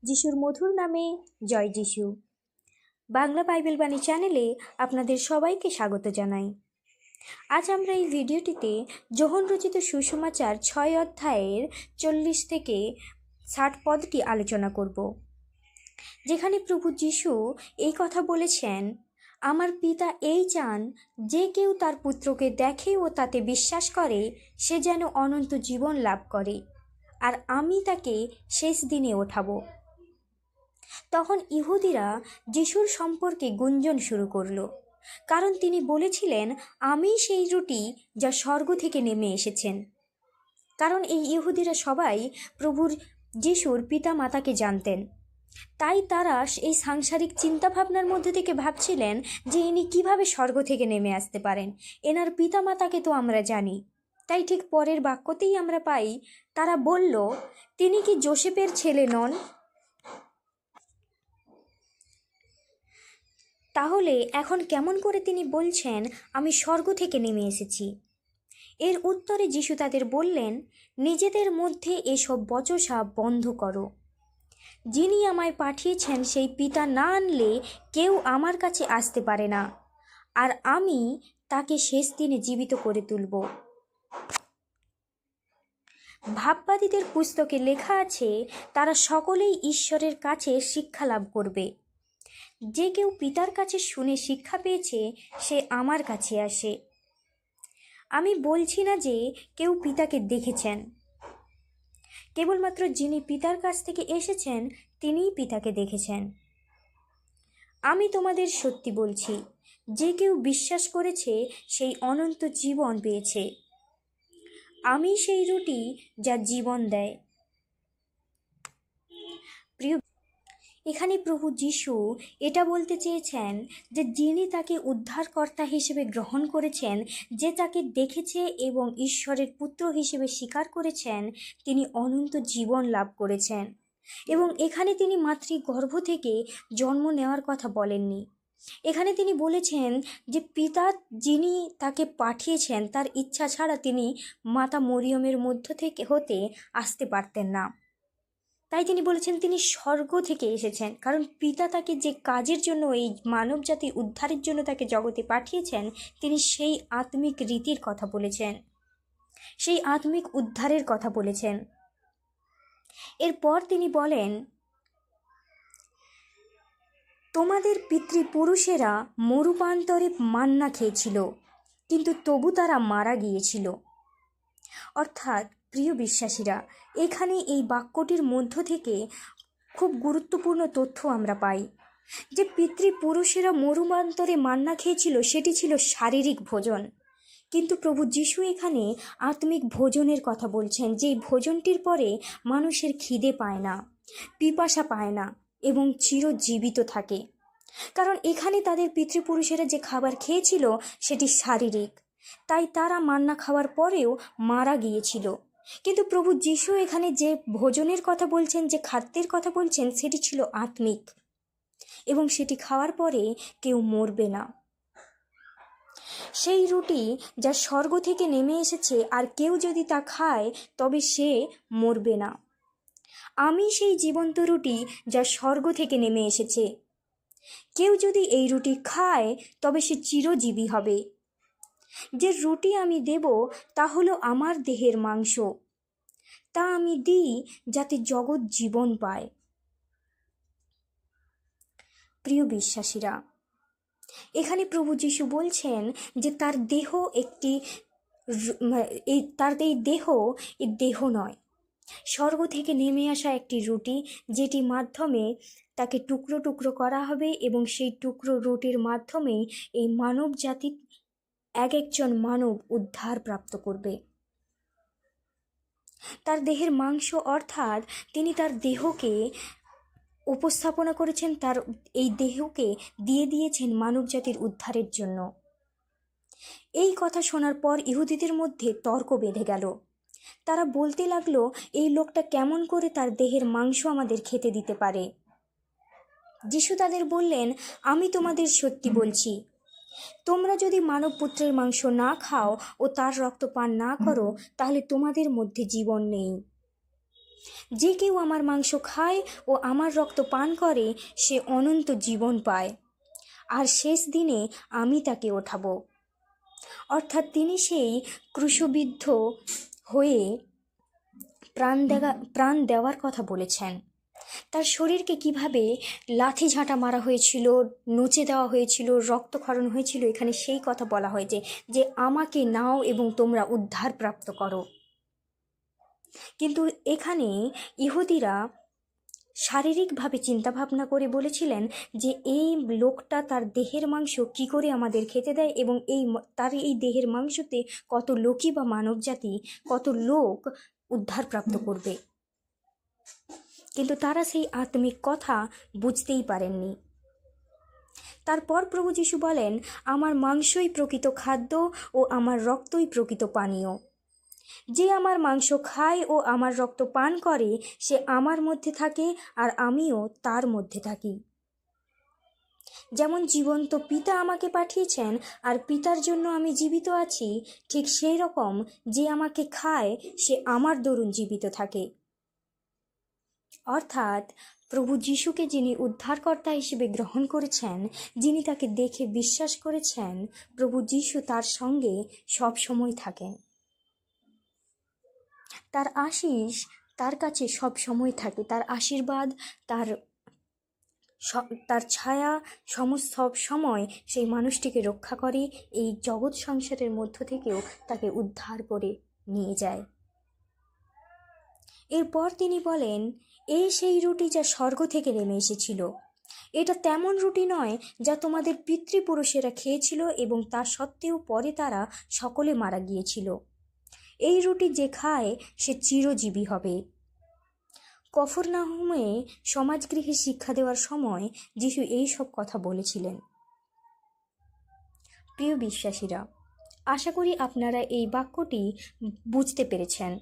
যিশুর মধুর নামে জয় যিশু। বাংলা বাইবেল বাণী চ্যানেলে আপনাদের সবাইকে স্বাগত জানাই। আজ আমরা এই ভিডিওটিতে যোহন রচিত সুসমাচার 6 অধ্যায়ের 40 থেকে 60 পদটি আলোচনা করব, যেখানে প্রভু যিশু এই কথা বলেছেন, আমার পিতা এই চান যে কেউ তার পুত্রকে দেখে ও তাতে বিশ্বাস করে সে যেন অনন্ত জীবন লাভ করে, আর আমি তাকে শেষ দিনে ওঠাবো। তখন ইহুদিরা যিশুর সম্পর্কে গুঞ্জন শুরু করলো, কারণ তিনি বলেছিলেন, আমি সেই রুটি যা স্বর্গ থেকে নেমে এসেছেন। কারণ এই ইহুদিরা সবাই প্রভুর যিশুর পিতা মাতাকে জানতেন, তাই তারা এই সাংসারিক চিন্তাভাবনার মধ্যে থেকে ভাবছিলেন যে ইনি কিভাবে স্বর্গ থেকে নেমে আসতে পারেন, এনার পিতা মাতাকে তো আমরা জানি। তাই ঠিক পরের বাক্যতেই আমরা পাই, তারা বলল, তিনি কি যোসেফের ছেলে নন? তাহলে এখন কেমন করে তিনি বলছেন আমি স্বর্গ থেকে নেমে এসেছি? এর উত্তরে যিশু তাদের বললেন, নিজেদের মধ্যে এসব বচসা বন্ধ করো। যিনি আমায় পাঠিয়েছেন সেই পিতা না আনলে কেউ আমার কাছে আসতে পারে না, আর আমি তাকে শেষ দিনে জীবিত করে তুলব। ভাববাদীদের পুস্তকে লেখা আছে, তারা সকলেই ঈশ্বরের কাছে শিক্ষা লাভ করবে। যে কেউ পিতার কাছে শুনে শিক্ষা পেয়েছে সে আমার কাছে আসে। আমি বলছি না যে কেউ পিতাকে দেখেছেন, কেবলমাত্র যিনি পিতার কাছ থেকে এসেছেন তিনিই পিতাকে দেখেছেন। আমি তোমাদের সত্যি বলছি, যে কেউ বিশ্বাস করেছে সেই অনন্ত জীবন পেয়েছে। আমি সেই রুটি যা জীবন দেয়। প্রিয়, এখানে প্রভু যিশু এটা বলতে চেয়েছেন যে যিনি তাকে উদ্ধারকর্তা হিসেবে গ্রহণ করেছেন, যে তাকে দেখেছে এবং ঈশ্বরের পুত্র হিসেবে স্বীকার করেছেন, তিনি অনন্ত জীবন লাভ করেছেন। এবং এখানে তিনি মাতৃগর্ভ থেকে জন্ম নেওয়ার কথা বলেননি। এখানে তিনি বলেছেন যে পিতা যিনি তাকে পাঠিয়েছেন তার ইচ্ছা ছাড়া তিনি মাতা মরিয়মের মধ্য থেকে হতে আসতে পারতেন না। তাই তিনি বলেছেন তিনি স্বর্গ থেকে এসেছেন, কারণ পিতা তাকে যে কাজের জন্য এই মানব জাতির উদ্ধারের জন্য তাকে জগতে পাঠিয়েছেন, তিনি সেই আত্মিক রীতির কথা বলেছেন, সেই আত্মিক উদ্ধারের কথা বলেছেন। এরপর তিনি বলেন, তোমাদের পিতৃপুরুষেরা মরুপান্তরে মান্না খেয়েছিল, কিন্তু তবু তারা মারা গিয়েছিল। অর্থাৎ প্রিয় বিশ্বাসীরা, এখানে এই বাক্যটির মধ্য থেকে খুব গুরুত্বপূর্ণ তথ্য আমরা পাই যে পিতৃপুরুষেরা মরুপান্তরে মান্না খেয়েছিল, সেটি ছিল শারীরিক ভোজন। কিন্তু প্রভু যিশু এখানে আত্মিক ভোজনের কথা বলছেন, যে ভোজনটির পরে মানুষের খিদে পায় না, পিপাসা পায় না এবং চিরজীবিত থাকে। কারণ এখানে তাদের পিতৃপুরুষেরা যে খাবার খেয়েছিল সেটি শারীরিক, তাই তারা মান্না খাওয়ার পরেও মারা গিয়েছিল। কিন্তু প্রভু যিশু এখানে যে ভোজনের কথা বলছেন, যে খাদ্যের কথা বলছেন, সেটি ছিল আত্মিক, এবং সেটি খাওয়ার পরে কেউ মরবে না। সেই রুটি যা স্বর্গ থেকে নেমে এসেছে, আর কেউ যদি তা খায় তবে সে মরবে না। আমি সেই জীবন্ত রুটি যা স্বর্গ থেকে নেমে এসেছে। কেউ যদি এই রুটি খায় তবে সে চিরজীবী হবে। যে রুটি আমি দেব তা হলো আমার দেহের মাংস, তা আমি দিই যাতে জগৎ জীবন পায়। প্রিয় বিশ্বাসীরা, এখানে প্রভু যিশু বলছেন যে তার দেহ এই দেহ নয়, স্বর্গ থেকে নেমে আসা একটি রুটি, যেটি মাধ্যমে তাকে টুকরো টুকরো করা হবে, এবং সেই টুকরো রুটির মাধ্যমেই এই মানব জাতি এক একজন মানব উদ্ধার প্রাপ্ত করবে। তার দেহের মাংস, অর্থাৎ তিনি তার দেহকে উপস্থাপনা করেছেন, তার এই দেহকে দিয়ে দিয়েছেন মানব জাতির উদ্ধারের জন্য। এই কথা শোনার পর ইহুদিদের মধ্যে তর্ক বেঁধে গেল। তারা বলতে লাগলো, এই লোকটা কেমন করে তার দেহের মাংস আমাদের খেতে দিতে পারে? যিশু তাদের বললেন, আমি তোমাদের সত্যি বলছি, তোমরা যদি মানব পুত্রের মাংস না খাও ও তার রক্ত পান না করো, তাহলে তোমাদের মধ্যে জীবন নেই। যে কেউ আমার মাংস খায় ও আমার রক্ত পান করে সে অনন্ত জীবন পায়, আর শেষ দিনে আমি তাকে ওঠাবো। অর্থাৎ তিনি সেই ক্রুশবিদ্ধ হয়ে প্রাণ দেওয়ার কথা বলেছেন। তার শরীরকে কিভাবে লাথি ঝাঁটা মারা হয়েছিল, নচে দেওয়া হয়েছিল, রক্তক্ষরণ হয়েছিল, এখানে সেই কথা বলা হয়েছে যে আমাকে নাও এবং তোমরা উদ্ধার প্রাপ্ত করো। কিন্তু এখানে ইহুদিরা শারীরিকভাবে চিন্তাভাবনা করে বলেছিলেন যে এই লোকটা তার দেহের মাংস কি করে আমাদের খেতে দেয়, এবং তার এই দেহের মাংসতে কত লোকই বা মানবজাতি, কত লোক উদ্ধারপ্রাপ্ত করবে। কিন্তু তারা সেই আত্মিক কথা বুঝতেই পারেননি। তারপর প্রভু যীশু বলেন, আমার মাংসই প্রকৃত খাদ্য ও আমার রক্তই প্রকৃত পানীয়। যে আমার মাংস খায় ও আমার রক্ত পান করে সে আমার মধ্যে থাকে আর আমিও তার মধ্যে থাকি। যেমন জীবন্ত পিতা আমাকে পাঠিয়েছেন আর পিতার জন্য আমি জীবিত আছি, ঠিক সেই রকম যে আমাকে খায় সে আমার দরুন জীবিত থাকে। অর্থাৎ প্রভু যীশুকে যিনি উদ্ধারকর্তা হিসেবে গ্রহণ করেছেন, যিনি তাকে দেখে বিশ্বাস করেছেন, প্রভু যীশু তার সঙ্গে সব সময় থাকেন। তার আশীষ তার কাছে সব সময় থাকে, তার আশীর্বাদ, তার ছায়া সব সময় সেই মানুষটিকে রক্ষা করে, এই জগৎ সংসারের মধ্য থেকেও তাকে উদ্ধার করে নিয়ে যায়। এরপর তিনি বলেন, এই সেই রুটি যা স্বর্গ থেকে নেমে এসেছিল। এটা তেমন রুটি নয় যা তোমাদের পিতৃপুরুষেরা খেয়েছিল এবং তা সত্ত্বেও পরে তারা সকলে মারা গিয়েছিল। এই রুটি যে খায় সে চিরজীবী হবে। কফরনাহুমে সমাজগৃহে শিক্ষা দেওয়ার সময় যিশু এই সব কথা বলেছিলেন। প্রিয় বিশ্বাসীরা, আশা করি আপনারা এই বাক্যটি বুঝতে পেরেছেন।